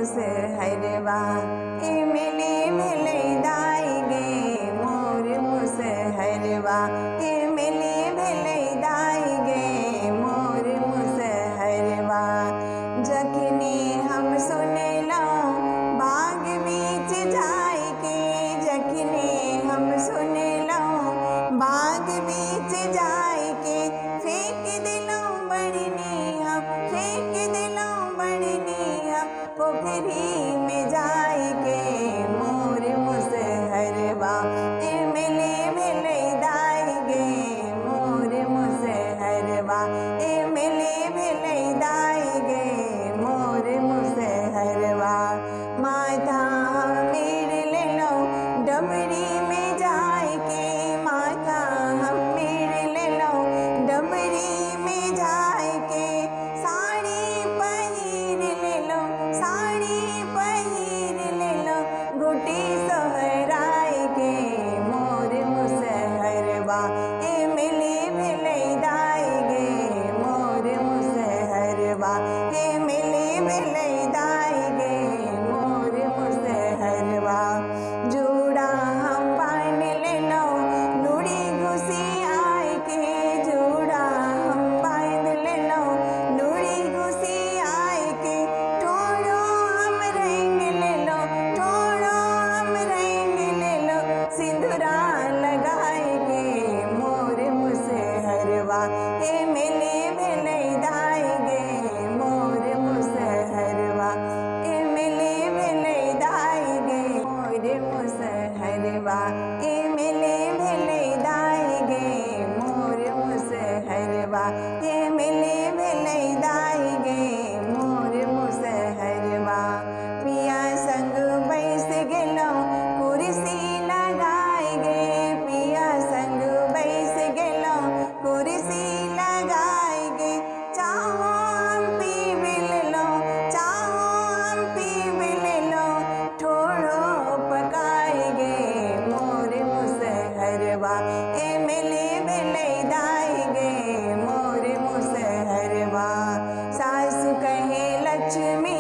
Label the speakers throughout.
Speaker 1: मुसहरवा इमली मिले दाई गे मोर मुसहरवा इमली मिले दाई गे मोर मुसहरवा। जखनी हम सुनलो बाग बीच जाय के जखनी हम सुनलो बाग बीच जाय के फेंक दिलो बड़नी हम फेंक दिलो बड़नी हम पोखरी में जाय के मोर मुसहरवा इमली मिले दाई गे मोर मुसहरवा इमली मिले दाई गे मोर मुसहरवा। माथा मेर ले लो डबरी में जाय के माथा हम मेर ले लो डबरी में जाय के साड़ी पहिर ले लो साड़ी पहिर ले लो घुटी सोहराय के मोर मुसहरवा इमली मिले दाई गे मोर मुसहरवा इमली मिले दाई गे मोर मुसहरवा। जूड़ा हम बांध ले लो लूड़ी घुसी आय के जूड़ा हम बांध ले लो लूड़ी घुसी आय के ठोड़ो हम रंग ले लो ठोड़ो हम रंग ले लो सिंदूरा लगाए गे मोर मुसहरवा इमली मिले दाई गे मोर मुसहरवा इमली मिले दाई गे मोर मुसहरवा इमली मिले दाई गे मोर मुसहरवा इमली मिले दाई गे मोर मुसहरवा। पिया संग बैस गेलो कुर्सी लगाय गे पिया संग बैस गेलो कुर्सी लगाय गे चाहो हम पी लो चाहो हम पी लो ठोड़ो पकाय गे मोर मुसहरवा इमली मिले दाई गे मोर मुसहरवा। सासु कहे लक्ष्मी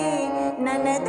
Speaker 1: ननद